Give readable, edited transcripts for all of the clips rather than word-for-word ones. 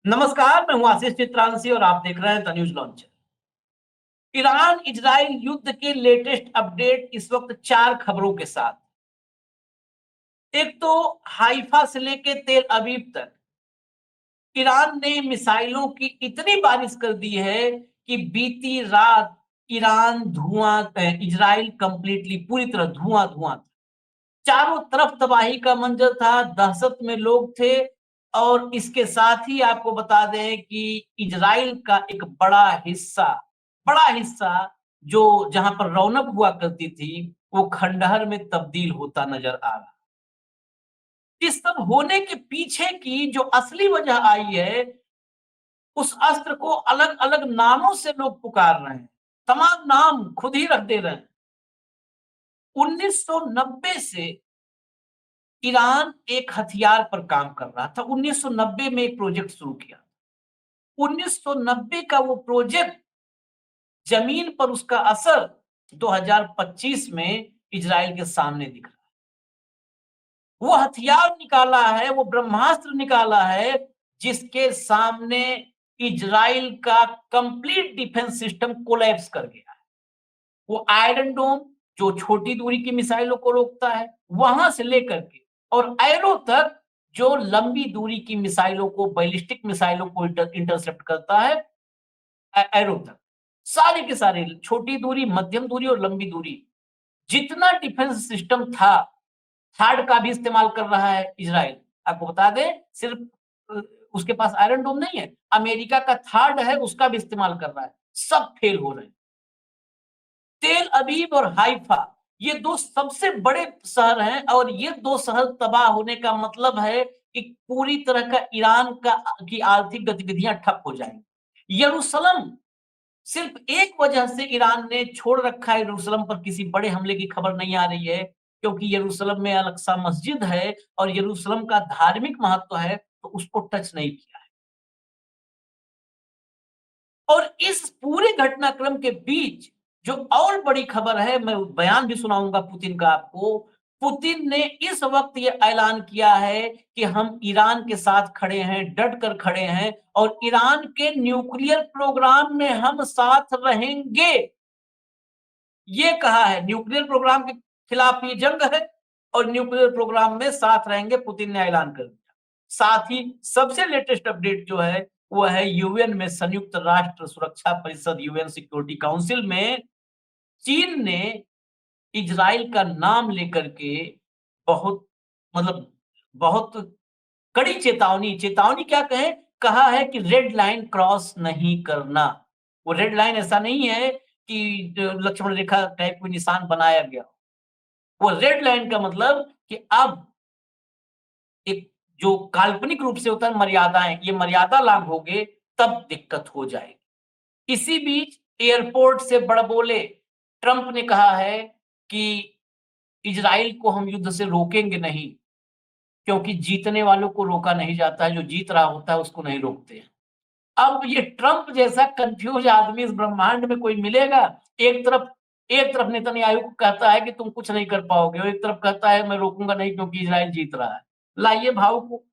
नमस्कार, मैं हूं आशीष चित्रांशी और आप देख रहे हैं the news launcher. Iran Israel युद्ध के लेटेस्ट अपडेट इस वक्त 4 खबरों के साथ। एक तो हाइफा से लेके तेल अवीव तक ईरान ने मिसाइलों की इतनी बारिश कर दी है कि बीती रात ईरान इजराइल कंप्लीटली पूरी तरह धुआं धुआं। चारों तरफ तबाही का मंजर था, दहशत में लोग थे। और इसके साथ ही आपको बता दें कि इजराइल का एक बड़ा हिस्सा जो जहां पर रौनक हुआ करती थी, वो खंडहर में तब्दील होता नजर आ रहा। इस सब होने के पीछे की जो असली वजह आई है, उस अस्त्र को अलग अलग नामों से लोग पुकार रहे हैं, तमाम नाम खुद ही रख दे रहे हैं। 1990 से ईरान एक हथियार पर काम कर रहा था। 1990 में एक प्रोजेक्ट शुरू किया। 1990 का वो प्रोजेक्ट जमीन पर उसका असर 2025 में इजराइल के सामने दिख रहा है। वो हथियार निकाला है, वो ब्रह्मास्त्र निकाला है, जिसके सामने इजराइल का कंप्लीट डिफेंस सिस्टम कोलैप्स कर गया है। वो आयरन डोम जो छोटी दूरी की मिसाइलों को रोकता है, वहां से लेकर के और एरो तक जो लंबी दूरी की मिसाइलों को, बैलिस्टिक मिसाइलों को इंटरसेप्ट करता है, एरो तक सारे के सारे छोटी दूरी, मध्यम दूरी और लंबी दूरी जितना डिफेंस सिस्टम था, थर्ड का भी इस्तेमाल कर रहा है इजराइल। आपको बता दें, सिर्फ अ, उसके पास आयरन डोम नहीं है, अमेरिका का थर्ड है, उसका भी इस्तेमाल कर रहा है। सब फेल हो रहे हैं। तेल अवीव और हाइफा ये दो सबसे बड़े शहर हैं, और ये दो शहर तबाह होने का मतलब है कि पूरी तरह का ईरान की आर्थिक गतिविधियां ठप हो जाएंगी। यरूशलेम, सिर्फ एक वजह से ईरान ने छोड़ रखा है, यरूशलेम पर किसी बड़े हमले की खबर नहीं आ रही है, क्योंकि यरूशलेम में अल-अक्सा मस्जिद है और यरूशलेम का धार्मिक महत्व है, तो उसको टच नहीं किया है। और इस पूरे घटनाक्रम के बीच जो और बड़ी खबर है, मैं बयान भी सुनाऊंगा पुतिन का आपको। पुतिन ने इस वक्त ये ऐलान किया है कि हम ईरान के साथ खड़े हैं, डट कर खड़े हैं, और ईरान के न्यूक्लियर प्रोग्राम में हम साथ रहेंगे। ये कहा है, न्यूक्लियर प्रोग्राम के खिलाफ ये जंग है और न्यूक्लियर प्रोग्राम में साथ रहेंगे, पुतिन ने ऐलान कर दिया। साथ ही सबसे लेटेस्ट अपडेट जो है वो है यूएन में, संयुक्त राष्ट्र सुरक्षा परिषद, यूएन सिक्योरिटी काउंसिल में चीन ने इजराइल का नाम लेकर के बहुत, मतलब बहुत कड़ी चेतावनी, चेतावनी क्या कहें, कहा है कि रेड लाइन क्रॉस नहीं करना। वो रेड लाइन ऐसा नहीं है कि लक्ष्मण रेखा टाइप कोई निशान बनाया गया। वो रेड लाइन का मतलब कि अब एक जो काल्पनिक रूप से होता है मर्यादाएं, ये मर्यादा लांघोगे तब दिक्कत हो जाएगी। इसी बीच एयरपोर्ट से बड़बोले ट्रंप ने कहा है कि इजराइल को हम युद्ध से रोकेंगे नहीं, क्योंकि जीतने वालों को रोका नहीं जाता है, जो जीत रहा होता है उसको नहीं रोकते हैं। अब ये ट्रंप जैसा कंफ्यूज आदमी इस ब्रह्मांड में कोई मिलेगा? एक तरफ नेतन्याहू को कहता है कि तुम कुछ नहीं कर पाओगे, और एक तरफ कहता है मैं रोकूंगा नहीं क्योंकि इजराइल जीत रहा है। लाइए भाव को,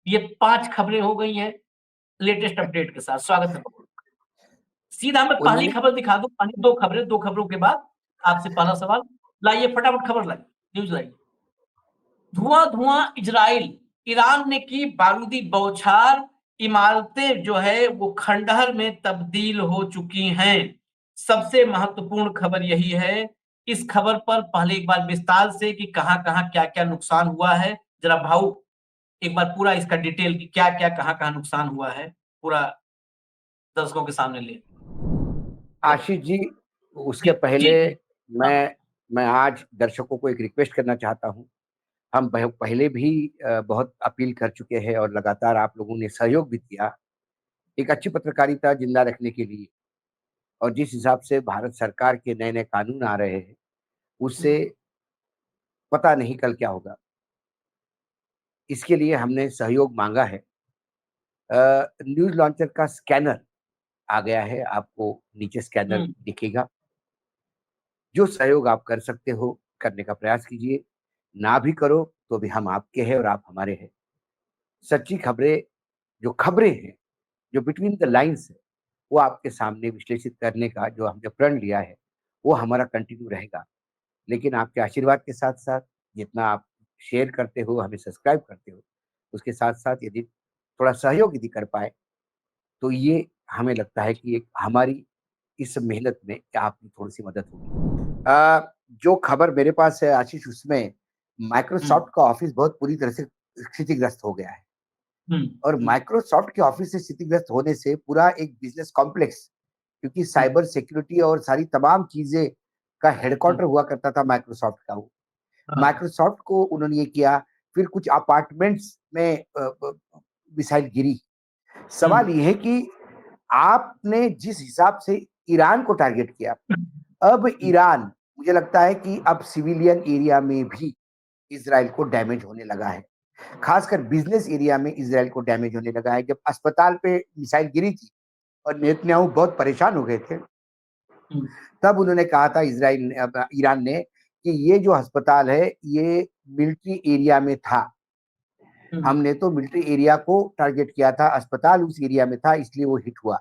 ये 5 खबरें हो गई हैं लेटेस्ट अपडेट के साथ। स्वागत है। सीधा मैं पहली उन्नीस खबर दिखा दूं, पहली 2 खबरें, 2 खबरों के बाद आपसे पहला सवाल। लाइए फटाफट खबर लाइए, न्यूज लाइए। धुआं धुआं इजराइल, ईरान ने की बारूदी बौछार, इमारतें जो है वो खंडहर में तब्दील हो चुकी हैं। सबसे महत्वपूर्ण खबर यही है। इस खबर पर पहले एक बार विस्तार से कि कहां-कहां क्या-क्या नुकसान हुआ है, जरा भाऊ एक बार पूरा इसका डिटेल कि क्या-क्या कहां-कहां नुकसान हुआ है, पूरा दर्शकों के सामने ले। आशीष जी, जी, उसके पहले जी। हाँ, मैं आज दर्शकों को एक रिक्वेस्ट करना चाहता हूँ। हम पहले भी बहुत अपील कर चुके हैं और लगातार आप लोगों ने सहयोग भी किया, एक अच्छी पत्रकारिता जिंदा रखने के लिए। और जिस हिसाब से भारत सरकार के नए-नए कानून आ रहे हैं, उससे पता नहीं कल क्या होगा। इसके लिए हमने सहयोग माँगा है। न्यूज़ लॉन्चर का स्कैनर आ गया है, आपको नीचे स्कैनर हुँ। दिखेगा। जो सहयोग आप कर सकते हो, करने का प्रयास कीजिए। ना भी करो, तो भी हम आपके हैं और आप हमारे हैं। सच्ची खबरें, जो खबरें हैं, जो बिटवीन द लाइन्स है, वो आपके सामने विश्लेषित करने का जो हमने प्रण लिया है, वो हमारा कंटिन्यू रहेगा। लेकिन आपके आशीर्वाद के साथ-साथ जितना आप शेयर करते हो, हमें सब्सक्राइब करते हो, उसके साथ-साथ यदि थोड़ा सहयोग यदि कर पाएँ, तो ये हमें लगता है कि एक हमारी इस मेहनत में क्या आपकी थोड़ी-सी मदद होगी। जो खबर मेरे पास है आशीष, उसमें हुँ, माइक्रोसॉफ्ट का ऑफ़िस बहुत पूरी तरह से क्षतिग्रस्त हो गया है। हुँ, और हुँ, माइक्रोसॉफ्ट के ऑफ़िस से क्षतिग्रस्त होने से पूरा एक बिज़नेस कॉम्प्लेक्स, क्योंकि हुँ, साइबर सिक्योरिटी और सारी तमाम चीज़ें का हुँ, हेडक्वार्टर हुआ करता था माइक्रोसॉफ्ट का वो। हाँ, माइक्रोसॉफ्ट को उन्होंने ये किया, फिर कुछ अपार्टमेंट्स में मिसाइल गिरी। हुँ, सवाल ये है कि आपने जिस हिसाब से ईरान को टारगेट किया, अब हुँ, ईरान, मुझे लगता है कि अब सिविलियन एरिया में भी इज़राइल को डैमेज होने लगा है। खासकर बिज़नेस एरिया में इज़राइल को डैमेज होने लगा है। जब अस्पताल पे मिसाइल गिरी थी और नेतन्याहू बहुत परेशान हो गए थे, हुँ, तब उन्होंने कहा था ईरान ने कि ये जो अस्पताल है, ये मिलिट्री एरिया में था। हुँ, हमने तो मिलिट्री एरिया को टारगेट किया था, अस्पताल उस एरिया में था, इसलिए वो हिट हुआ।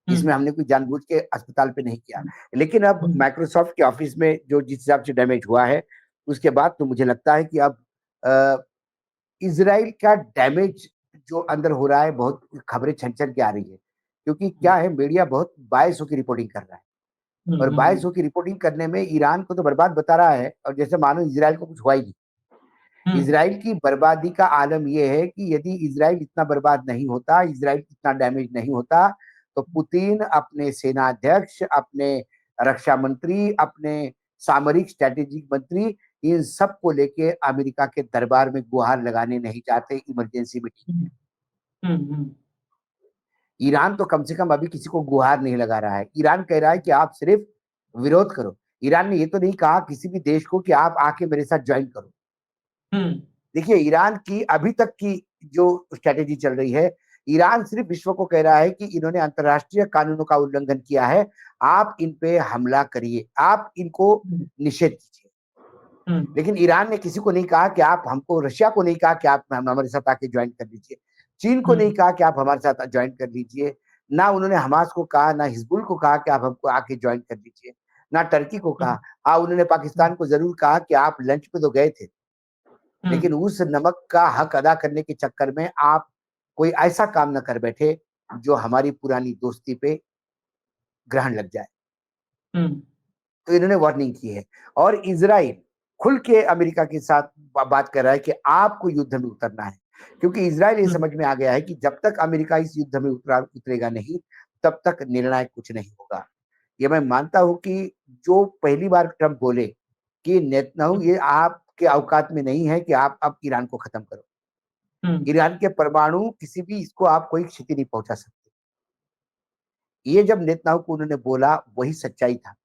हुँ, इसमें हमने कोई जानबूझ के अस्पताल पे नहीं किया। लेकिन अब हुँ, माइक्रोसॉफ्ट के ऑफिस में जो जिस हिसाब से डैमेज हुआ है, उसके बाद तो मुझे लगता है कि अब अ, इज़राइल का डैमेज जो अंदर हो रहा है, बहुत खबरें छन-छन के आ रही है। क्योंकि हुँ, क्या है, मीडिया बहुत बायस होके रिपोर्टिंग कर रहा है हुँ, और हुँ, बायस हुँ, होके रिपोर्टिंग करने में ईरान को तो बर्बाद बता रहा है और जैसे मानो इज़राइल को कुछ हुआ ही नहीं। हुँ, इज़राइल की बर्बादी का आलम ये है कि यदि इज़राइल इतना बर्बाद नहीं होता, इज़राइल इतना डैमेज नहीं होता, तो पुतिन अपने सेनाध्यक्ष, अपने रक्षा मंत्री, अपने सामरिक स्ट्रैटेजिक मंत्री, इन सबको लेके अमेरिका के दरबार में गुहार लगाने नहीं जाते इमरजेंसी मीटिंग। हुँ, हुँ, हुँ, ईरान तो कम से कम अभी किसी को गुहार नहीं लगा रहा है। ईरान कह रहा है कि आप सिर्फ विरोध करो। ईरान ने ये तो नहीं कहा किसी भी देश को कि आप आके मेरे साथ जॉइन करो। हुँ, देखिए, ईरान की अभी तक की जो स्ट्रैटेजी चल रही है, ईरान सिर्फ विश्व को कह रहा है कि इन्होंने अंतर्राष्ट्रीय कानूनों का उल्लंघन किया है, आप इन पे हमला करिए, आप इनको हुँ, निषेध कीजिए। हुँ, लेकिन ईरान ने किसी को नहीं कहा कि आप हमको, रशिया को नहीं कहा कि आप हमारे साथ आके जॉइन कर लीजिए। चीन को हुँ, नहीं कहा कि आप हमारे साथ जॉइन कर लीजिए। ना उन्होंने हमास को कहा, ना हिजबुल को कहा कि आप हमको आके जॉइन कर लीजिए, ना टर्की को हुँ, कहा। हाँ, उन्होंने पाकिस्तान को ज़रूर कहा कि आप लंच पे तो गए थे, हुँ, लेकिन उस नमक का हक अदा करने के चक्कर में आप कोई ऐसा काम ना कर बैठे, जो हमारी पुरानी दोस्ती पे ग्रहण लग जाए। हुँ, तो इन्होंने वार्निंग की है और इज़राइल खुल के अमेरिका के साथ बात कर रहा है कि आपको युद्ध में उतरना है। क्योंकि इज़राइल ये हुँ, समझ में आ गया है कि जब तक अमेरिका इस युद्ध में उतरेगा नहीं, तब तक निर्णायक कुछ नहीं होगा। ये मैं मानता हूँ कि जो पहली बार ट्रम्प बोले कि नेतन्याहू, हुँ, ये आपके औकात में नहीं है कि आप अब ईरान को खत्म करो। हुँ, ईरान के परमाणु किसी भी इसको आप कोई क्षति नहीं पहुँचा सकते। ये जब नेतन्याहू को उन्होंने बोला, वही सच्चाई था।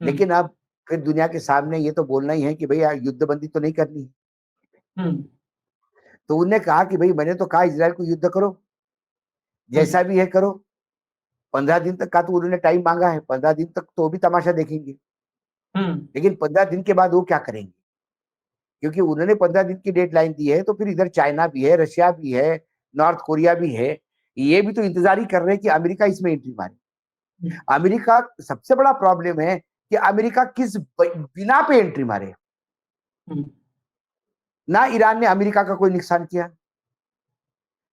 हुँ, लेकिन अब फिर दुनिया के सामने ये तो बोलना ही है कि भैया युद्धबंदी तो नहीं करनी है। हुँ, तो उन्होंने कहा कि भई मैंने तो कहा इज़राइल को युद्ध करो, हुँ, जैसा भी है करो। 15 दिन तक का तो उन्होंने टाइम माँगा है, 15 दिन तक तो वो भी तमाशा देखेंगे। हुँ, लेकिन 15 दिन के बाद वो क्या करेंगे? क्योंकि उन्होंने 15 दिन की डेडलाइन दी है, तो फिर इधर चाइना भी है, रशिया भी है, नॉर्थ कोरिया भी है। ये भी तो इंतज़ार ही कर रहे हैं कि अमेरिका इसमें एंट्री मारे। हुँ, अमेरिका, सबसे बड़ा प्रॉब्लम है कि अमेरिका किस बिना पे एंट्री मारे। हुँ, ना ईरान ने अमेरिका का कोई नुकसान किया,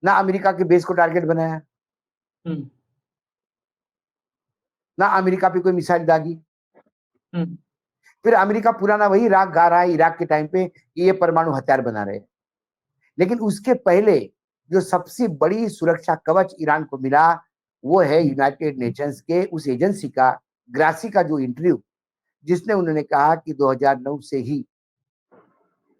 ना अमेरिका के बेस को टारगेट बनाया, हुँ, ना अमेरिका पे कोई मिसाइल दागी। हुँ, फिर अमेरिका पुराना वही राग गा रहा है इराक के टाइम पे कि ये परमाणु हथियार बना रहे हैं। लेकिन उसके पहले जो सबसे बड़ी सुरक्षा कवच ईरान को मिला, वो है हुँ, यूनाइटेड नेशंस के उस एजेंसी का, ग्रासी का जो इंटरव्यू, जिसने उन्होंने कहा कि 2009 से ही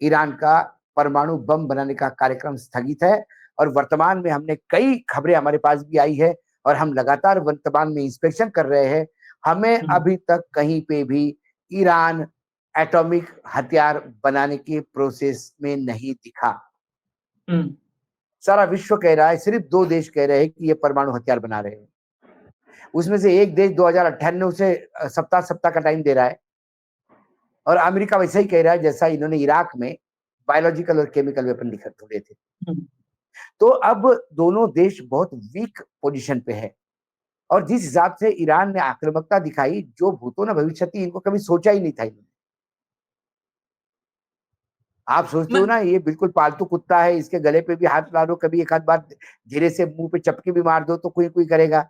ईरान का परमाणु बम बनाने का कार्यक्रम स्थगित है और वर्तमान में हमने कई खबरें हमारे पास भी आई है और हम लगातार वर्तमान में इंस्पेक्शन कर रहे हैं। हमें हुँ, अभी तक कहीं पे भी ईरान एटॉमिक हथियार बनाने के प्रोसेस में नहीं दिखा। हुँ, सारा विश्व कह रहा है, सिर्फ 2 देश कह रहे हैं कि ये परमाणु हथियार बना रहे हैं। उसमें से एक देश 2098 से सप्ताह-सप्ताह का टाइम दे रहा है और अमेरिका वैसा ही कह रहा है जैसा इन्होंने इराक में बायोलॉजिकल और केमिकल वेपन छोड़े थे। हुँ, तो अब दोनों देश बहुत वीक पोजीशन पे है, और जिस हिसाब से ईरान ने आक्रामकता दिखाई, जो भूतो न भविष्यति, इनको कभी सोचा ही नहीं था इन्होंने। आप सोचते हो मैं ना, ये बिल्कुल पालतू कुत्ता है, इसके गले पे भी हाथ ला दो, कभी एक आध बार धीरे से मुंह पे चपके भी मार दो तो कोई कोई करेगा।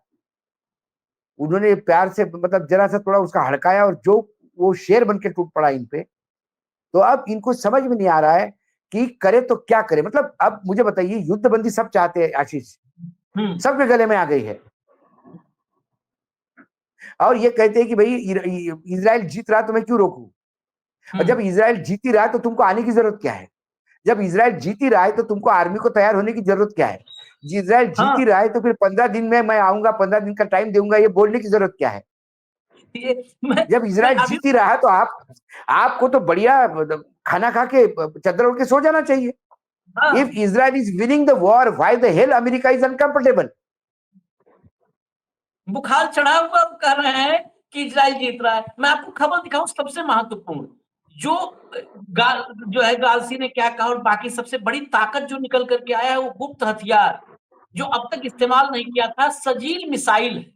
उन्होंने प्यार से, मतलब जरा सा थोड़ा उसका हड़काया, और जो वो शेर बन के टूट पड़ा इन पे। तो अब इनको समझ में नहीं आ रहा है कि करे तो क्या करे। मतलब अब मुझे बताइए, युद्ध बंदी सब चाहते हैं आशीष, हम्म सबके गले में आ गई है, और ये कहते हैं कि भाई इजराइल जीत रहा तो मैं क्यों रोकूं। और जब हम्म इजराइल जीत ही रहा है तो तुमको आने की जरूरत क्या है। जब इजराइल जीत ही रहा है तो तुमको आर्मी को तैयार होने की जरूरत क्या है। इजराइल जीत हाँ, ही रहा है तो फिर 15 दिन में मैं आऊंगा, 15 दिन का टाइम दूंगा, ये बोलने की जरूरत क्या है। ये मैं जब मैं इजराइल अभी जीत ही रहा है तो आपको तो बढ़िया खाना खा के चादर ओढ़ के सो जाना चाहिए। इफ हाँ, Israel is winning the war, why the hell America is uncomfortable. बुखार चढ़ा हुआ कह रहे हैं कि इजराइल जीत रहा है। मैं आपको खबर दिखाऊं सबसे महत्वपूर्ण, जो जो है गालसी ने क्या कहा, और बाकी सबसे बड़ी ताकत जो निकल करके आया है वो गुप्त हथियार, जो अब तक इस्तेमाल नहीं किया था, सजील मिसाइल है।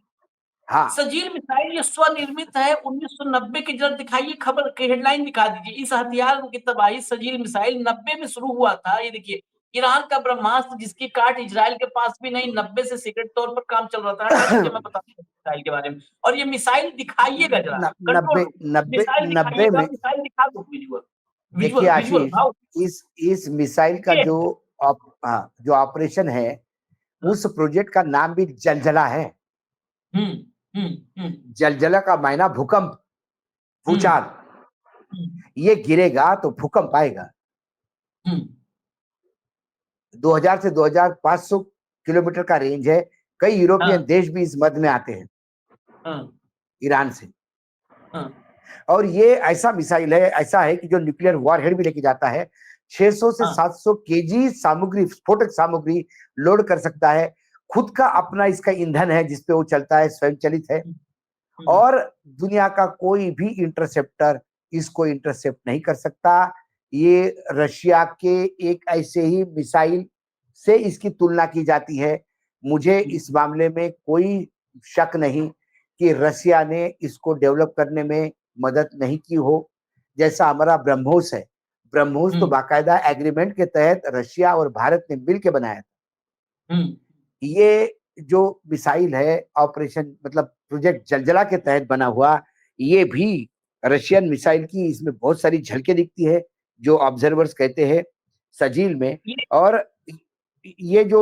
हाँ, सजील मिसाइल ये स्वनिर्मित है, 1990 की। जरा दिखाइए, खबर की हेडलाइन दिखा दीजिए, इस हथियार की तबाही सजील मिसाइल 90 में शुरू हुआ था। ये देखिए, ईरान का ब्रह्मास्त्र जिसकी काट इजराइल के पास भी नहीं, 90 से सीक्रेट तौर पर काम चल रहा था। हटा दीजिए, मैं बताता हूँ मिसाइल के बारे में। और ये मिसाइल दिखाइएगा जरा, कंट्रोल नब्बे रूम, नब्बे मिसाइल नब्बे दिखाइएगा, में। मिसाइल दिखा दो, विजुअल, देखिए विजुअल, विजुअल आशीष, भाव। इस मिसाइल का ये जो ऑपरेशन है, उस प्रोजेक्ट का नाम भी जलजला है। हम्म हम्म हम्म जलजला का मायना भूकंप, हम्म भूचाल। हम्म ये गिरेगा तो भूकंप आएगा। हम्म 2000 से 2500 किलोमीटर का रेंज है। कई यूरोपियन हाँ देश भी इस मद में आते हैं, हाँ ईरान से। हाँ और ये ऐसा मिसाइल है, ऐसा है कि जो न्यूक्लियर वॉरहेड भी लेके जाता है। 600 से हाँ 700 केजी सामग्री, स्फोटक सामग्री लोड कर सकता है। खुद का अपना इसका ईंधन है जिसपे वो चलता है, स्वयं चलित है। हम्म और दुनिया का कोई भी इंटरसेप्टर इसको इंटरसेप्ट नहीं कर सकता। ये रशिया के एक ऐसे ही मिसाइल से इसकी तुलना की जाती है। मुझे इस मामले में कोई शक नहीं कि रशिया ने इसको डेवलप करने में मदद नहीं की हो। जैसा हमारा ब्रह्मोस है, ब्रह्मोस तो हम्म बाकायदा एग्रीमेंट के तहत रशिया और भारत ने मिलकर बनाया था। हम्म ये जो मिसाइल है, ऑपरेशन मतलब प्रोजेक्ट जलजला के तहत बना हुआ, ये भी रशियन मिसाइल की इसमें बहुत सारी झलकें दिखती है, जो ऑब्जर्वर्स कहते हैं सजील में। ये और ये जो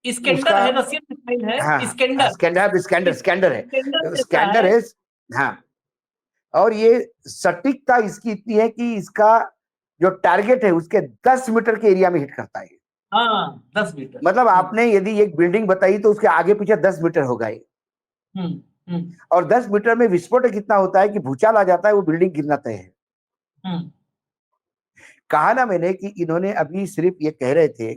स्केंडर उसका, है, रशियन मिसाइल है, हाँ हाँ, स्केंडर। स्कैंडर स्केंडर है, जैसा है। हाँ। और ये सटीकता इसकी इतनी है कि इसका जो टारगेट है उसके 10 मीटर के एरिया में हिट करता है। हाँ, 10 मीटर। मतलब आपने यदि एक बिल्डिंग बताई तो उसके आगे पीछे 10 मीटर होगा ये। हम्म हम्म और 10 मीटर में विस्फोट कितना होता है कि भूचाल आ जाता है, वो बिल्डिंग गिरना तय है। हम्म कहा ना मैंने कि इन्होंने अभी सिर्फ ये कह रहे थे,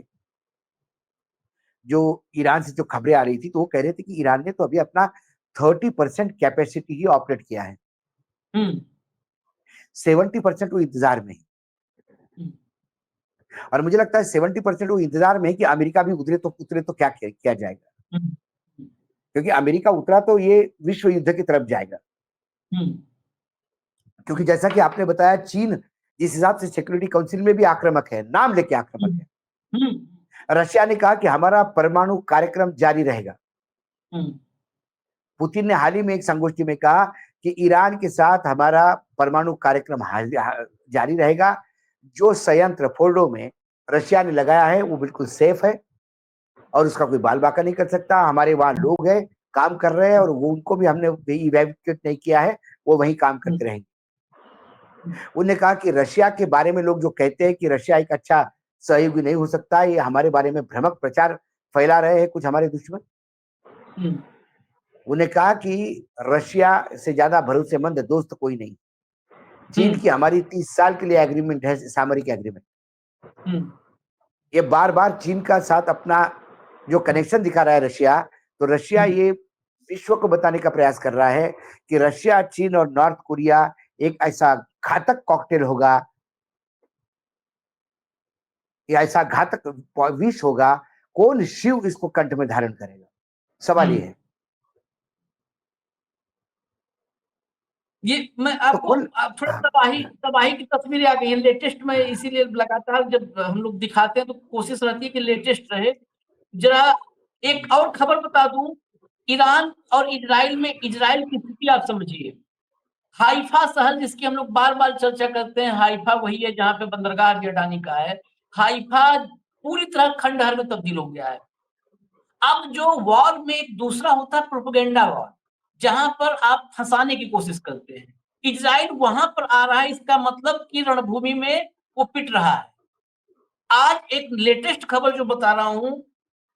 जो ईरान से जो खबरें आ रही थी तो वो कह रहे थे कि ईरान ने तो अभी अपना 30% कैपेसिटी ही ऑपरेट किया है, हम्म 70% वो इंतजार में है। हम्म और मुझे लगता है 70% वो इंतजार में है कि अमेरिका भी उतरे तो क्या किया जाएगा। हम्म क्योंकि अमेरिका उतरा तो ये विश्व युद्ध की तरफ जाएगा। हम्म क्योंकि जैसा कि आपने बताया, चीन जिस हिसाब से सिक्योरिटी काउंसिल में भी आक्रामक है, नाम लेके आक्रामक हम्म है। हम्म रशिया ने कहा कि हमारा परमाणु कार्यक्रम जारी रहेगा। हम्म पुतिन ने हाल ही में एक संगोष्ठी में कहा कि ईरान के साथ हमारा परमाणु कार्यक्रम जारी रहेगा। जो संयंत्र फोर्डो में रशिया ने लगाया है वो बिल्कुल सेफ है, और उसका कोई बाल बाका नहीं कर सकता। हमारे वहां लोग हैं, काम कर रहे हैं, और वो उनको भी हमने इवैक्यूएट नहीं किया है, वो वहीं काम करते रहेंगे। उन्होंने कहा कि रशिया के बारे में लोग जो कहते हैं कि रशिया एक अच्छा सहयोगी नहीं हो सकता, ये हमारे बारे में भ्रामक प्रचार फैला रहे हैं कुछ हमारे दुश्मन। हम्म उन्हें कहा कि रशिया से ज्यादा भरोसेमंद दोस्त कोई नहीं। चीन हम्म की हमारी 30 साल के लिए एग्रीमेंट है, सामरिक एग्रीमेंट। हम्म ये बार बार चीन का साथ अपना जो कनेक्शन दिखा रहा है रशिया, तो रशिया हम्म ये विश्व को बताने का प्रयास कर रहा है कि रशिया, चीन और नॉर्थ कोरिया एक ऐसा घातक कॉकटेल होगा ये ऐसा घातक विष होगा, कौन शिव इसको कंठ में धारण करेगा? सवाल ये है। ये मैं तो आपको कुल थोड़ा तबाही की तस्वीरें आ गई है लेटेस्ट में, इसीलिए लगातार जब हम लोग दिखाते हैं तो कोशिश रहती है कि लेटेस्ट रहे। जरा एक और खबर बता दूं, ईरान और इजराइल में, इजराइल की स्थिति आप समझिए। हाइफा शहर जिसकी हम लोग बार बार चर्चा करते हैं, हाइफा वही है जहां पे बंदरगाह जर्डानी का है। हाइफा पूरी तरह खंडहर में तब्दील हो गया है। अब जो वॉर में एक दूसरा होता है प्रोपेगेंडा वॉर, जहां पर आप फंसाने की कोशिश करते हैं, इजराइल वहां पर आ रहा है, इसका मतलब कि रणभूमि में वो पिट रहा है। आज एक लेटेस्ट खबर जो बता रहा हूं,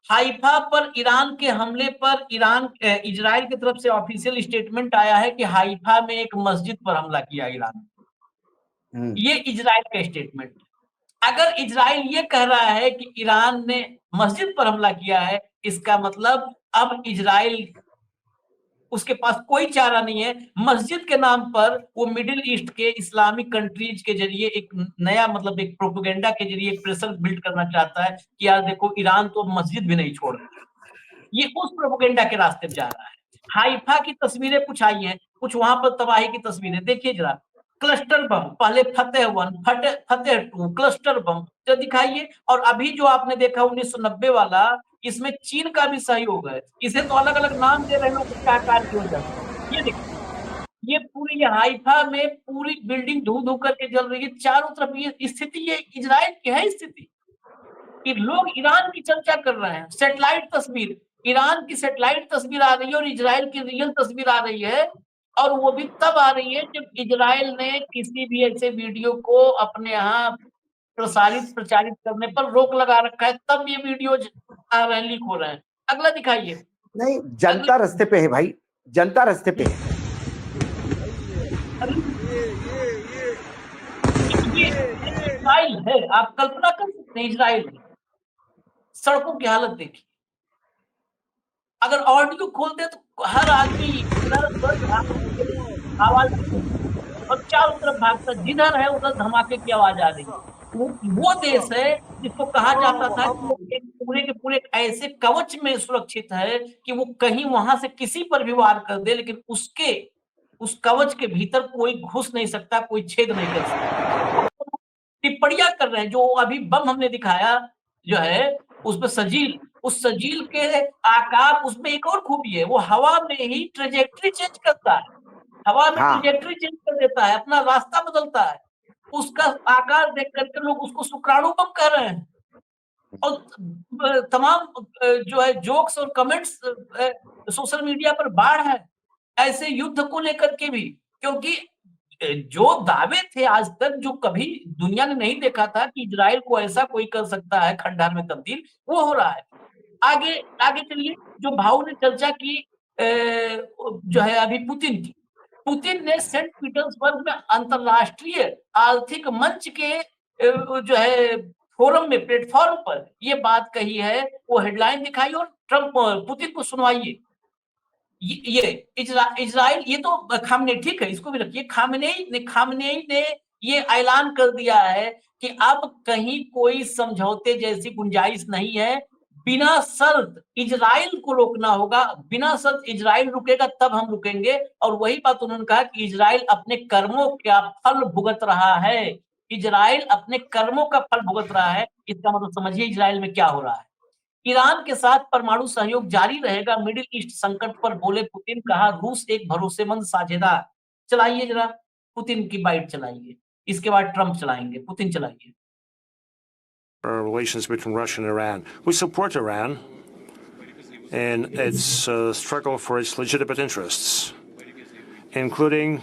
हाइफा पर ईरान के हमले पर इजराइल की तरफ से ऑफिशियल स्टेटमेंट आया है कि हाइफा में एक मस्जिद पर हमला किया ईरान। ये इजराइल का स्टेटमेंट। अगर इजराइल ये कह रहा है कि ईरान ने मस्जिद पर हमला किया है, इसका मतलब अब इजराइल, उसके पास कोई चारा नहीं है। मस्जिद के नाम पर वो मिडिल ईस्ट के इस्लामिक कंट्रीज के जरिए एक नया, मतलब एक प्रोपेगेंडा के जरिए एक प्रेशर बिल्ड करना चाहता है कि यार देखो, ईरान तो मस्जिद भी नहीं छोड़ रहा। ये उस प्रोपेगेंडा के रास्ते पे जा रहा है। हाइफा की तस्वीरें कुछ आई हैं, कुछ वहां पर तबाही की तस्वीरें देखिए जरा। क्लस्टर बम, पहले फतेह 1, फतेह 2, क्लस्टर बम जो दिखाइए। और अभी जो आपने देखा 1990 वाला, इसमें चीन का भी सहयोग है। इसे तो अलग अलग नाम दे रहे हैं लोग उसके आकार की वजह से। ये देखिए, ये पूरी, ये हाइफा में पूरी बिल्डिंग धू धू करके जल रही है चारों तरफ। ये स्थिति, ये इजराइल की है स्थिति कि लोग ईरान की चर्चा कर रहे हैं। सैटेलाइट तस्वीर, ईरान की सैटेलाइट तस्वीर आ रही है और इजराइल की रियल तस्वीर आ रही है। और वो भी तब आ रही है जब इजराइल ने किसी भी ऐसे वीडियो को अपने यहाँ प्रचारित करने पर रोक लगा रखा है, तब ये वीडियो आ रहे हैं, लीक हो रहे हैं। अगला दिखाइए। नहीं, जनता रास्ते पे है भाई, जनता रास्ते पे है। ये इजराइल है, आप कल्पना कर सकते हैं इजराइल में सड़कों की हालत देखिए। अगर ऑडियो खोलते तो हर आदमी इधर उधर आवाज और चारों तरफ भागता, जिधर है उधर धमाके की आवाज आ रही है। वो देश है जिसको कहा जाता था कि वो एक पूरे के पूरे ऐसे कवच में सुरक्षित है कि वो कहीं वहां से किसी पर भी वार कर दे, लेकिन उस कवच के भीतर कोई घुस नहीं सकता, कोई छेद नहीं कर सकता। टिप्पणियां कर रहे हैं। जो अभी बम हमने दिखाया जो है, उसमें सजील, उस सजील के आकार, उसमें एक और खूबी है, वो हवा में ही ट्रेजेक्ट्री चेंज करता है। हवा में हाँ। ट्रेजेक्ट्री चेंज कर देता है, अपना रास्ता बदलता है। उसका आकार देख करके लोग उसको शुक्राणु बम कह रहे हैं। और तमाम जो है जोक्स और कमेंट्स सोशल मीडिया पर बाढ़ है ऐसे युद्ध को लेकर के भी। क्योंकि जो दावे थे आज तक, जो कभी दुनिया ने नहीं देखा था कि इजराइल को ऐसा कोई कर सकता है खंडहर में तब्दील, वो हो रहा है। आगे आगे चलिए। जो भाऊ ने चर्चा की जो है अभी पुतिन की, पुतिन ने सेंट पीटर्सबर्ग में अंतरराष्ट्रीय आर्थिक मंच के जो है फोरम में, प्लेटफॉर्म पर ये बात कही है। वो हेडलाइन दिखाई और ट्रंप, पुतिन को सुनवाइए। ये इजराइल, ये तो खामनेई, ठीक है, इसको भी रखिए। खामनेई ने ये ऐलान कर दिया है कि अब कहीं कोई समझौते जैसी गुंजाइश नहीं है। बिना शर्त इजराइल को रोकना होगा, बिना शर्त इजराइल रुकेगा तब हम रुकेंगे। और वही बात उन्होंने कहा कि इजराइल अपने कर्मों का फल भुगत रहा है। इजराइल अपने कर्मों का फल भुगत रहा है, इसका मतलब समझिए इजराइल में क्या हो रहा है। ईरान के साथ परमाणु सहयोग जारी रहेगा, मिडिल ईस्ट संकट पर बोले पुतिन, कहा रूस एक भरोसेमंद साझेदार। चलाइए जरा पुतिन की बाइट चलाइए, इसके बाद ट्रंप चलाएंगे, पुतिन चलाइए। Relations between Russia and Iran. We support Iran in its struggle for its legitimate interests, including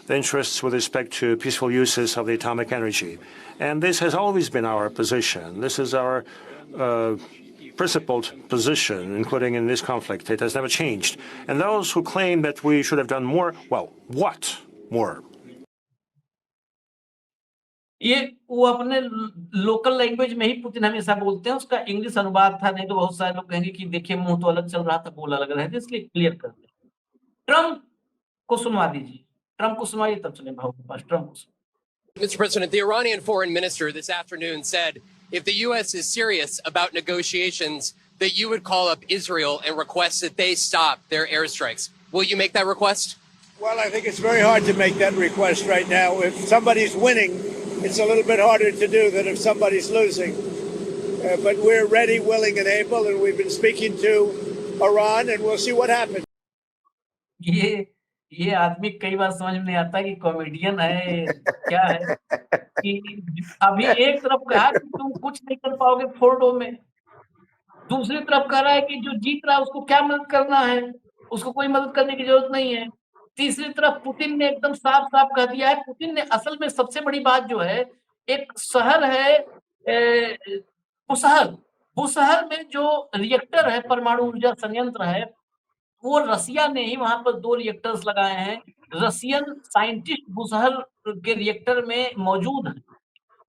the interests with respect to peaceful uses of the atomic energy. And this has always been our position. This is our principled position, including in this conflict. It has never changed. And those who claim that we should have done more, well, what more? ये वो अपने local language में ही Putin हमेशा बोलते हैं, उसका English अनुवाद था, नहीं तो बहुत सारे लोग कहेंगे कि देखिए मुंह तो अलग चल रहा था, बोल अलग रहे थे, इसलिए क्लियर कर दे। ट्रंप को सुनवा दीजिए, ट्रंप को सुनवाइए, तब चले भाव के पास। ट्रंप को Mr. President, the Iranian foreign minister this afternoon said if the U.S. is serious about negotiations, that you would call up Israel and request that they stop their airstrikes. Will you make that request? Well, I think it's very hard to make that request right now. If somebody's winning, it's a little bit harder to do than if somebody's losing. But we're ready, willing, and able, and we've been speaking to Iran, and we'll see what happens. ये आदमी कई बार समझ में नहीं आता कि comedian है क्या है कि अभी एक तरफ कहा कि तुम कुछ नहीं कर पाओगे फोर्डो में, दूसरी तरफ कह रहा है कि जो जीत रहा है उसको क्या मदद करना है, उसको कोई मदद करने की जरूरत नहीं है। तीसरी तरफ पुतिन ने एकदम साफ साफ कह दिया है। पुतिन ने असल में सबसे बड़ी बात जो है, एक शहर है बुशहर, बुशहर में जो रिएक्टर है, परमाणु ऊर्जा संयंत्र है, वो रसिया ने ही वहां पर 2 रिएक्टर्स लगाए हैं। रसियन साइंटिस्ट बुशहर के रिएक्टर में मौजूद हैं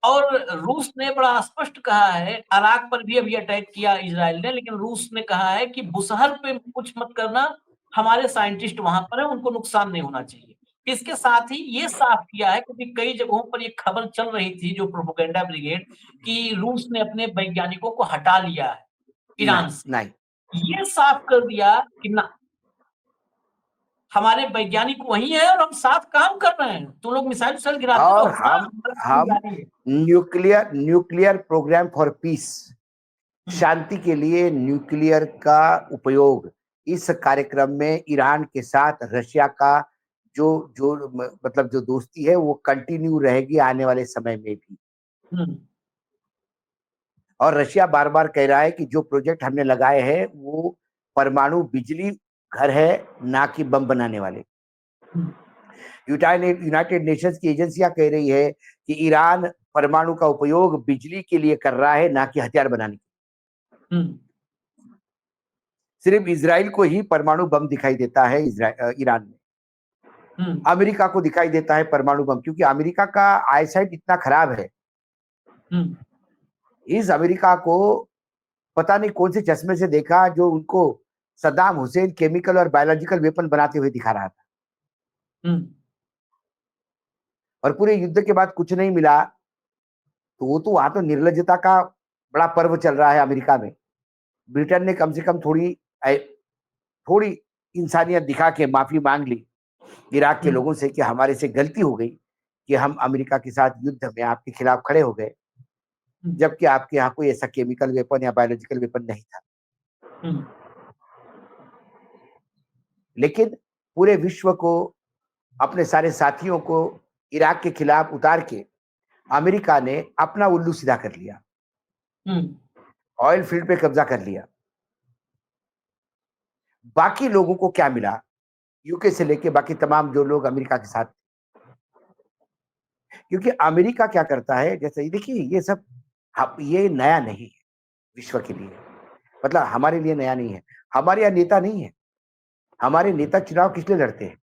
और रूस ने बड़ा स्पष्ट कहा है, इराक पर भी अभी अटैक किया इजराइल ने, लेकिन रूस ने कहा है कि बुशहर पे कुछ मत करना, हमारे साइंटिस्ट वहां पर हैं, उनको नुकसान नहीं होना चाहिए। इसके साथ ही ये साफ किया है, क्योंकि कई जगहों पर ये खबर चल रही थी, जो प्रोपेगेंडा ब्रिगेड, कि रूस ने अपने वैज्ञानिकों को हटा लिया है ईरान से। नहीं ये साफ कर दिया कि ना, हमारे वैज्ञानिक वही है और हम साथ काम कर रहे हैं। तुम लोग मिसाइल विसाइल गिराते और रहो, हाँ, हम जारी है। न्यूक्लियर प्रोग्राम फॉर पीस, शांति के लिए न्यूक्लियर का उपयोग, इस कार्यक्रम में ईरान के साथ रशिया का जो मतलब जो दोस्ती है वो कंटिन्यू रहेगी आने वाले समय में भी। हम्म, और रशिया बार बार कह रहा है कि जो प्रोजेक्ट हमने लगाए हैं वो परमाणु बिजली घर है, ना कि बम बनाने वाले। यूनाइटेड नेशंस की एजेंसियां कह रही है कि ईरान परमाणु का उपयोग बिजली के लिए कर रहा है, ना कि हथियार बनाने के लिए। सिर्फ इजराइल को ही परमाणु बम दिखाई देता है ईरान में। अमेरिका को दिखाई देता है परमाणु बम, क्योंकि अमेरिका का आईसाइट इतना खराब है। इस अमेरिका को पता नहीं कौन से चश्मे से देखा, जो उनको सद्दाम हुसैन केमिकल और बायोलॉजिकल वेपन बनाते हुए दिखा रहा था। और पूरे युद्ध के बाद कुछ नहीं मिला, तो वो तो वहां तो निर्लज्जता का बड़ा पर्व चल रहा है अमेरिका में। ब्रिटेन ने कम से कम थोड़ी इंसानियत दिखा के माफी मांग ली इराक के लोगों से कि हमारे से गलती हो गई कि हम अमेरिका के साथ युद्ध में आपके खिलाफ खड़े हो गए, जबकि आपके यहाँ कोई ऐसा केमिकल वेपन या बायोलॉजिकल वेपन नहीं था। लेकिन पूरे विश्व को, अपने सारे साथियों को इराक के खिलाफ उतार के अमेरिका ने अपना उल्लू सीधा कर लिया, ऑयल फील्ड पे कब्जा कर लिया। बाकी लोगों को क्या मिला, यूके से लेके बाकी तमाम जो लोग अमेरिका के साथ, क्योंकि अमेरिका क्या करता है, जैसे देखिए ये सब ये नया नहीं है विश्व के लिए, मतलब हमारे लिए नया नहीं है। हमारे यहाँ नेता नहीं है, हमारे नेता चुनाव किस लिए लड़ते हैं?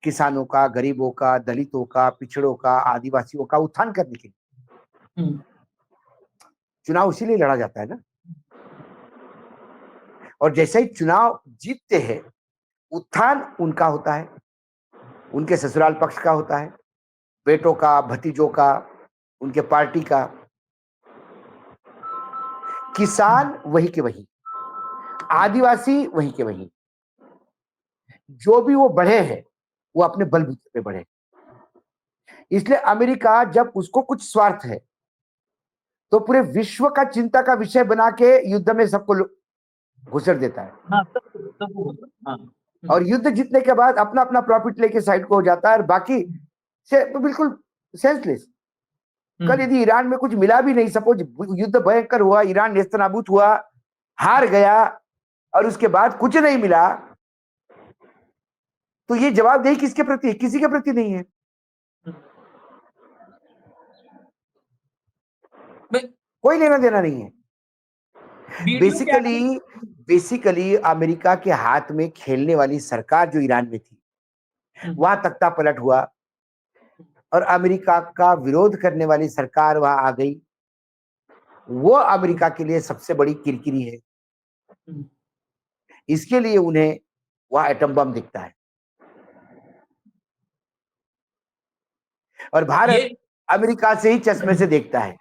किसानों का, गरीबों का, दलितों का, पिछड़ों का, आदिवासियों का उत्थान करने के लिए चुनाव इसीलिए लड़ा जाता है ना। और जैसे ही चुनाव जीतते हैं, उत्थान उनका होता है, उनके ससुराल पक्ष का होता है, बेटों का, भतीजों का, उनके पार्टी का। किसान वही के वही, आदिवासी वही के वही, जो भी वो बढ़े हैं वो अपने बलबूते पे बढ़े। इसलिए अमेरिका जब उसको कुछ स्वार्थ है तो पूरे विश्व का चिंता का विषय बना के युद्ध में सबको घुसर देता है। और युद्ध जीतने के बाद अपना अपना प्रॉफिट लेके साइड को हो जाता है, और बाकी से बिल्कुल सेंसलेस। कल यदि ईरान में कुछ मिला भी नहीं, सपोज युद्ध भयंकर हुआ, ईरान नेस्तनाबूत हुआ, हार गया, और उसके बाद कुछ नहीं मिला, तो ये जवाबदेही किसके प्रति है? किसी के प्रति नहीं है। कोई लेना देना नहीं है। बेसिकली अमेरिका के हाथ में खेलने वाली सरकार जो ईरान में थी, वहां तख्ता पलट हुआ और अमेरिका का विरोध करने वाली सरकार वहां आ गई। वो अमेरिका के लिए सबसे बड़ी किरकिरी है। इसके लिए उन्हें वहां एटम बम दिखता है। और भारत अमेरिका से ही चश्मे से देखता है।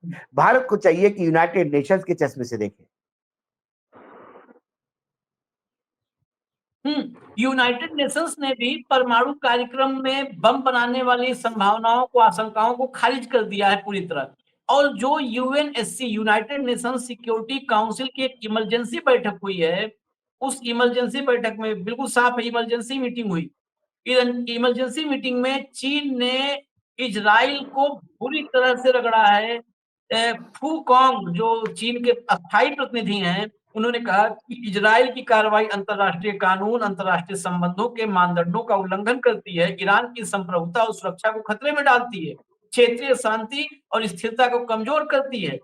भारत को चाहिए कि यूनाइटेड नेशंस के चश्मे से देखे। यूनाइटेड नेशंस ने भी परमाणु कार्यक्रम में बम बनाने वाली संभावनाओं को, आशंकाओं को खारिज कर दिया है पूरी तरह। और जो UNSC, United nation security council की एक इमरजेंसी बैठक हुई है, उस इमरजेंसी बैठक में बिल्कुल साफ है, इमरजेंसी मीटिंग हुई। इमरजेंसी मीटिंग में चीन ने इजराइल को बुरी तरह से रगड़ा है। फू कॉन्ग जो चीन के अस्थायी प्रतिनिधि हैं, उन्होंने कहा कि इजराइल की कार्रवाई अंतर्राष्ट्रीय कानून, अंतर्राष्ट्रीय संबंधों के मानदंडों का उल्लंघन करती है, ईरान की संप्रभुता और सुरक्षा को खतरे में डालती है, क्षेत्रीय शांति और स्थिरता को कमजोर करती है।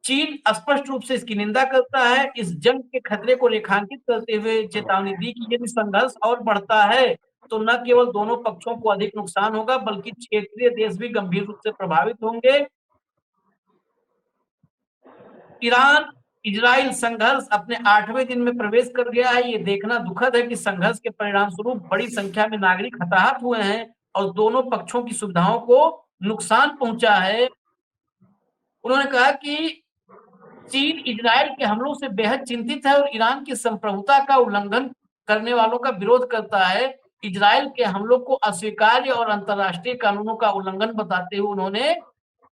चीन स्पष्ट रूप से इसकी निंदा करता है। इस जंग के खतरे को रेखांकित करते हुए चेतावनी दी कि यदि संघर्ष और बढ़ता है तो न केवल दोनों पक्षों को अधिक नुकसान होगा, बल्कि क्षेत्रीय देश भी गंभीर रूप से प्रभावित होंगे। ईरान इजराइल संघर्ष अपने 8वें दिन में प्रवेश कर गया है। ये देखना दुखद है कि संघर्ष के परिणाम स्वरूप बड़ी संख्या में नागरिक हताहत हुए हैं और दोनों पक्षों की सुविधाओं को नुकसान पहुंचा है। उन्होंने कहा कि चीन इजराइल के हमलों से बेहद चिंतित है और ईरान की संप्रभुता का उल्लंघन करने वालों का विरोध करता है। इजराइल के हमलों को अस्वीकार्य और अंतर्राष्ट्रीय कानूनों का उल्लंघन बताते हुए उन्होंने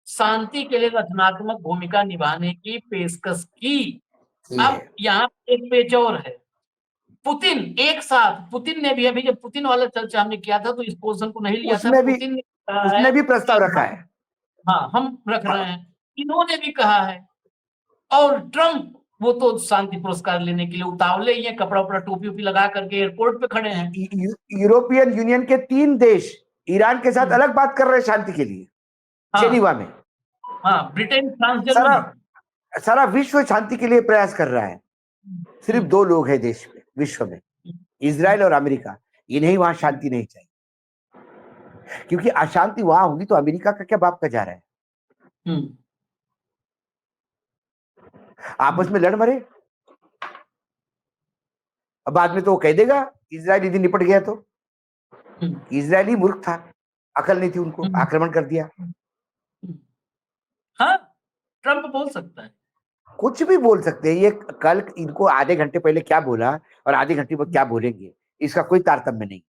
शांति के लिए रचनात्मक भूमिका निभाने की पेशकश की। अब यहाँ एक पेच और है। पुतिन ने भी, अभी जब पुतिन वाला चर्चा हमने किया था तो इस पोजीशन को नहीं लिया था। पुतिन ने कहा है, उसने भी प्रस्ताव रखा है। हाँ, हम रख रहे हैं। इन्होंने भी कहा है। और ट्रम्प, वो तो शांति पुरस्कार लेने के लिए उतावले ही है, कपड़ा उपड़ा टोपी उपी लगा करके एयरपोर्ट पे खड़े हैं। यूरोपियन यूनियन के 3 देश ईरान के साथ अलग बात कर रहे हैं शांति के लिए, जेनीवा में। हाँ, ब्रिटेन, फ्रांस, जर्मनी, सारा विश्व शांति के लिए प्रयास कर रहा है। सिर्फ 2 लोग हैं देश में, विश्व में, इजराइल और अमेरिका। इन्हें वहां शांति नहीं चाहिए, क्योंकि अशांति वहां होगी तो अमेरिका का क्या बाप का जा रहा है। आपस में लड़ मरे, अब बाद में तो वो कह देगा इजराइल यदि निपट गया तो। इजरायली मूर्ख था, अकल नहीं थी उनको, आक्रमण कर दिया। हाँ, ट्रम्प बोल सकता है, कुछ भी बोल सकते हैं। ये कल इनको आधे घंटे पहले क्या बोला और आधे घंटे बाद क्या बोलेंगे, इसका कोई तारतम्य नहीं।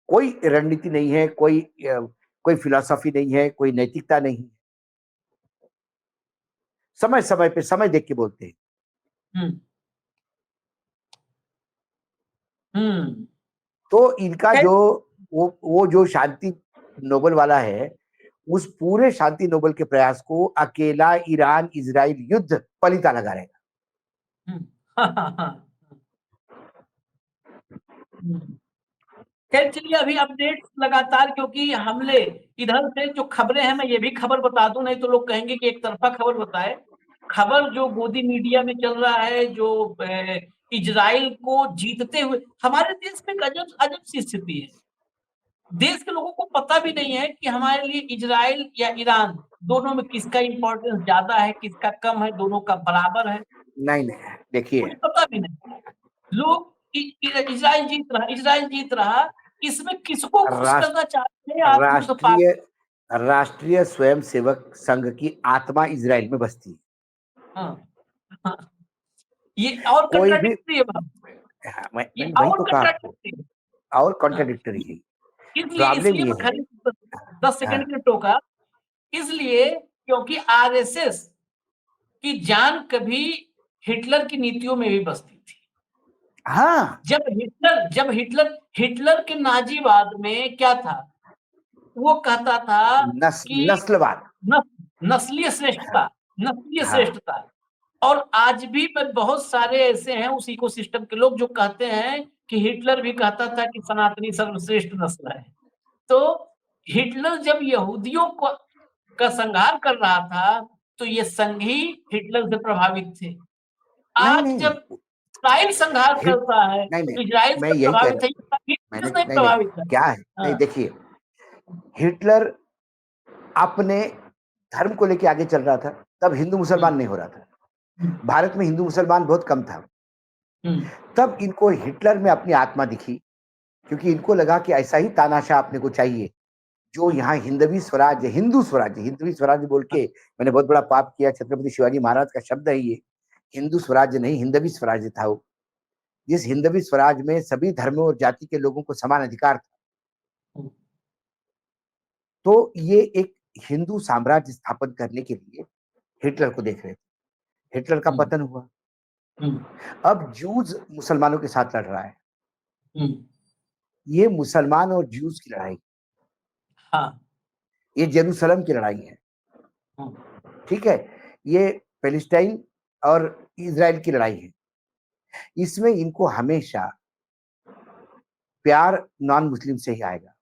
कोई रणनीति नहीं है, कोई फिलॉसफी नहीं है, कोई नैतिकता नहीं। समय समय पे समय देख के बोलते हैं। तो इनका जो वो जो शांति नोबेल वाला है, उस पूरे शांति नोबेल के प्रयास को अकेला ईरान इजराइल युद्ध पलीता लगा रहेगा। खैर चलिए, अभी अपडेट लगातार, क्योंकि हमले इधर से जो खबरें हैं, मैं ये भी खबर बता दूं, नहीं तो लोग कहेंगे कि एक तरफा खबर बताए। खबर जो गोदी मीडिया में चल रहा है, जो इजराइल को जीतते हुए, हमारे देश में अजब सी स्थिति है। देश के लोगों को पता भी नहीं है कि हमारे लिए इजराइल या ईरान, दोनों में किसका इंपॉर्टेंस ज्यादा है, किसका कम है, दोनों का बराबर है। नहीं, देखिए, पता भी नहीं। लोग इजराइल जीत रहा, इसमें किसको खुश करना चाहते हैं? राष्ट्रीय स्वयंसेवक संघ की आत्मा इजराइल में बसती है। हाँ, ये और कॉन्ट्राडिक्टरी है। मैं वही तो कहा, और कॉन्ट्राडिक्टरी है। इसलिए मैं खाली 10 सेकंड के लिए टोका, इसलिए क्योंकि आरएसएस की जान कभी हिटलर की नीतियों में भी बसती थी। हाँ, जब हिटलर के नाजीवाद में क्या था, वो कहता था कि नस्लवाद, नस्लीय श्रेष्ठता। और आज भी बहुत सारे ऐसे हैं उस इकोसिस्टम के लोग जो कहते हैं कि हिटलर भी कहता था कि सनातनी सर्वश्रेष्ठ नस्ल है। तो हिटलर जब यहूदियों का संहार कर रहा था तो ये संघी हिटलर से प्रभावित थे। आज जब इजराइल संहार करता है तो इजराइल से प्रभावित है, क्या है? नहीं, देखिए, हिटलर अपने धर्म को लेके आगे चल रहा था, तब हिंदू मुसलमान नहीं हो रहा था। भारत में हिंदू मुसलमान बहुत कम था। तब इनको हिटलर में अपनी आत्मा दिखी क्योंकि इनको लगा कि ऐसा ही तानाशाह अपने को चाहिए जो यहाँ हिंदवी स्वराज्य, हिंदवी स्वराज्य बोल के मैंने बहुत बड़ा पाप किया। छत्रपति शिवाजी महाराज का शब्द है ये, हिंदू स्वराज्य नहीं, हिंदवी स्वराज्य था वो। जिस हिंदवी स्वराज में सभी धर्मों और जाति के लोगों को समान अधिकार था। तो ये एक हिंदू साम्राज्य स्थापन करने के लिए हिटलर को देख रहे थे। हिटलर का पतन हुआ। अब जूज मुसलमानों के साथ लड़ रहा है। ये मुसलमान और जूस की लड़ाई, हाँ, ये जेरूसलम की लड़ाई है, ठीक है, ये पैलेस्टाइन और इजराइल की लड़ाई है। इसमें इनको हमेशा प्यार नॉन मुस्लिम से ही आएगा।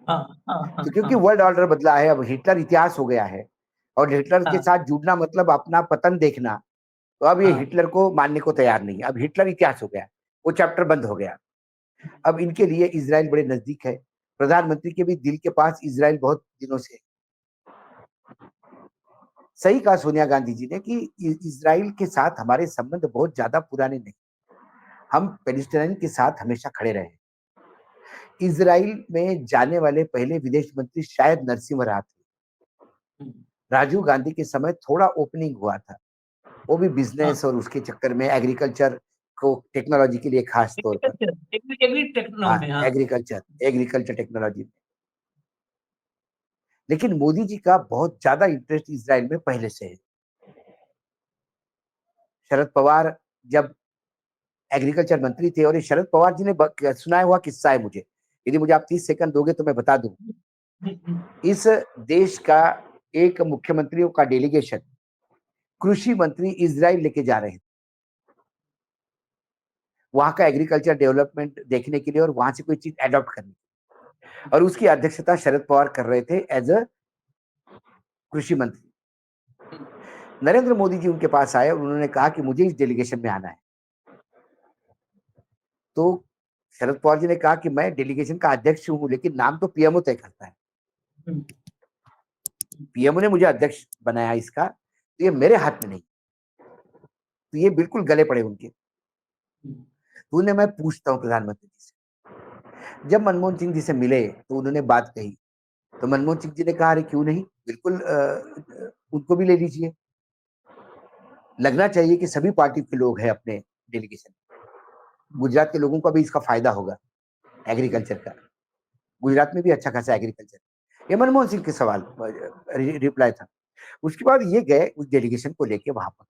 तो क्योंकि वर्ल्ड ऑर्डर बदला है, अब हिटलर इतिहास हो गया है और हिटलर के साथ जुड़ना मतलब अपना पतन देखना। तो अब ये हिटलर को मानने को तैयार नहीं है। अब हिटलर इतिहास हो गया, वो चैप्टर बंद हो गया। अब इनके लिए इजराइल बड़े नजदीक है। प्रधानमंत्री के भी दिल के पास इजराइल बहुत दिनों से। सही कहा सोनिया गांधी जी ने कि इजराइल के साथ हमारे संबंध बहुत ज्यादा पुराने नहीं, हम पैलेस्टाइन के साथ हमेशा खड़े रहे। इजराइल में जाने वाले पहले विदेश मंत्री शायद नरसिम्हा राव थे। राजीव गांधी के समय थोड़ा ओपनिंग हुआ था, वो भी बिजनेस और उसके चक्कर में एग्रीकल्चर को टेक्नोलॉजी के लिए खास तौर पर, एग्रीकल्चर टेक्नोलॉजी में। लेकिन मोदी जी का बहुत ज्यादा इंटरेस्ट इजराइल में पहले से है। शरद पवार जब एग्रीकल्चर मंत्री थे, और ये शरद पवार जी ने सुनाया हुआ किस्सा है मुझे, यदि मुझे आप 30 सेकंड दोगे तो मैं बता दूं। इस देश का एक मुख्यमंत्रियों का डेलीगेशन कृषि मंत्री इजराइल लेके जा रहे थे, वहां का एग्रीकल्चर डेवलपमेंट देखने के लिए और वहां से कोई चीज एडॉप्ट करने, और उसकी अध्यक्षता शरद पवार कर रहे थे एज अ कृषि मंत्री। नरेंद्र मोदी जी उनके पास आए और उन्होंने कहा कि मुझे इस डेलीगेशन में आना है। तो शरद पवार जी ने कहा कि मैं डेलीगेशन का अध्यक्ष हूं, लेकिन नाम तो पीएमओ तय करता है। पीएमओ ने मुझे अध्यक्ष बनाया इसका, तो ये मेरे हाथ में नहीं। तो ये बिल्कुल गले पड़े उनके। तो उन्हें मैं पूछता हूं प्रधानमंत्री जी से, जब मनमोहन सिंह जी से मिले तो उन्होंने बात कही, तो मनमोहन सिंह जी ने कहा अरे क्यों नहीं, बिल्कुल उनको भी ले लीजिए। लगना चाहिए कि सभी पार्टी के लोग हैं अपने डेलीगेशन। गुजरात के लोगों को भी इसका फायदा होगा एग्रीकल्चर का। गुजरात में भी अच्छा खासा एग्रीकल्चर। ये मनमोहन सिंह के सवाल रिप्लाई था। उसके बाद ये गए उस डेलीगेशन को लेके वहां पर।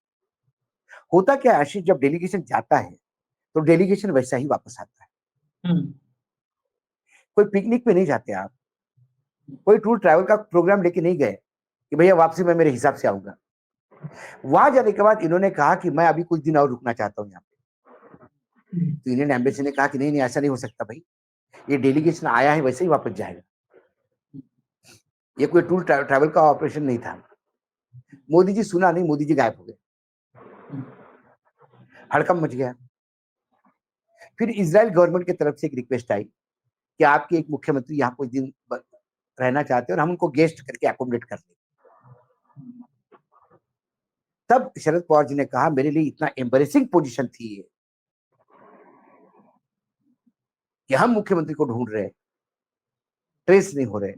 होता क्या है आशीष, जब डेलीगेशन जाता है तो डेलीगेशन वैसा ही वापस आता है। कोई पिकनिक पे नहीं जाते आप, कोई टूर ट्रैवल का प्रोग्राम लेके नहीं गए कि भैया वापसी में मेरे हिसाब से आऊंगा। वहां जाने के बाद इन्होंने कहा कि मैं अभी कुछ दिन और रुकना चाहता हूँ यहाँ पे। तो इंडियन एम्बेसी ने कहा कि नहीं नहीं, ऐसा नहीं हो सकता भाई, ये डेलीगेशन आया है वैसे ही वापस जाएगा, ये कोई टूर ट्रैवल का ऑपरेशन नहीं था। मोदी जी सुना नहीं, मोदी जी गायब हो गए, हड़कंप मच गया। फिर इजराइल गवर्नमेंट की तरफ से एक रिक्वेस्ट आई कि आपके एक मुख्यमंत्री यहाँ कुछ दिन रहना चाहते हैं और हम उनको गेस्ट करके अकोमोडेट कर लें। तब शरद पवार जी ने कहा मेरे लिए इतना एम्बैरेसिंग पोजीशन थी ये कि हम मुख्यमंत्री को ढूंढ रहे, ट्रेस नहीं हो रहे,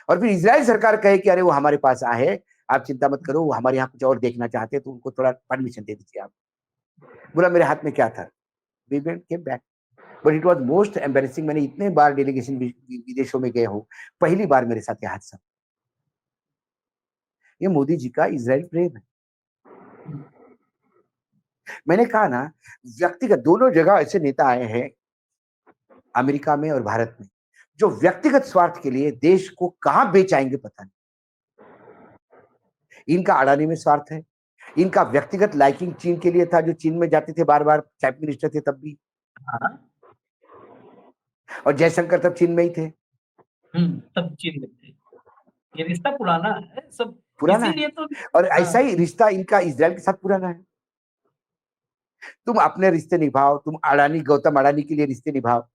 और फिर इजराइल सरकार कहे कि अरे वो हमारे पास आए, आप चिंता मत करो, वो हमारे यहाँ कुछ और देखना चाहते हैं तो उनको थोड़ा परमिशन दे दीजिए आप। बोला मेरे हाथ में क्या था, we went came back, but it was most embarrassing. मैंने इतने बार डेलीगेशन विदेशों में गए हूँ, पहली बार मेरे साथ ये हादसा। ये मोदी जी का इजराइल प्रेम है। मैंने कहा ना, व्यक्तिगत दोनों जगह ऐसे नेता आए हैं अमेरिका में और भारत में, जो व्यक्तिगत स्वार्थ के लिए देश को कहां बेचाएंगे पता नहीं। इनका अडानी में स्वार्थ है, इनका व्यक्तिगत लाइकिंग चीन के लिए था, जो चीन में जाते थे बार बार, प्राइम मिनिस्टर थे तब भी, और जयशंकर तब चीन में ही थे। तब चीन में थे। ये रिश्ता पुराना है, सब पुराना इसीलिए है। तो। और ऐसा ही रिश्ता इनका इजराइल के साथ पुराना है। तुम अपने रिश्ते निभाओ, तुम अडानी, गौतम अडानी के लिए रिश्ते निभाओ,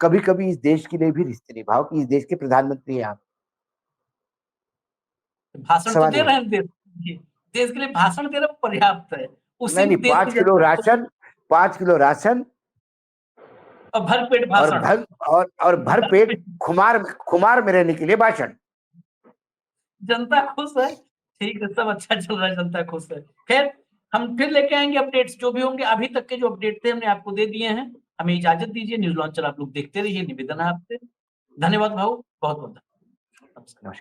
कभी कभी इस देश के लिए भी रिश्ते निभाओ कि इस देश के प्रधानमंत्री हैं आप। भाषण तो दे रहे हैं देश के लिए, भाषण दे रहे पर्याप्त है। उसी नहीं, 5 किलो राशन और भरपेट और भाषण। भरपेट खुमार में रहने के लिए भाषण। जनता खुश है, ठीक है, सब अच्छा चल रहा है, जनता खुश है। खैर, हम फिर लेके आएंगे अपडेट्स जो भी होंगे। अभी तक के जो अपडेट थे हमने आपको दे दिए हैं। हमें इजाजत दीजिए, न्यूज लॉन्चर आप लोग देखते रहिए, निवेदन है आपसे। धन्यवाद भाऊ, बहुत बहुत धन्यवाद। नमस्कार।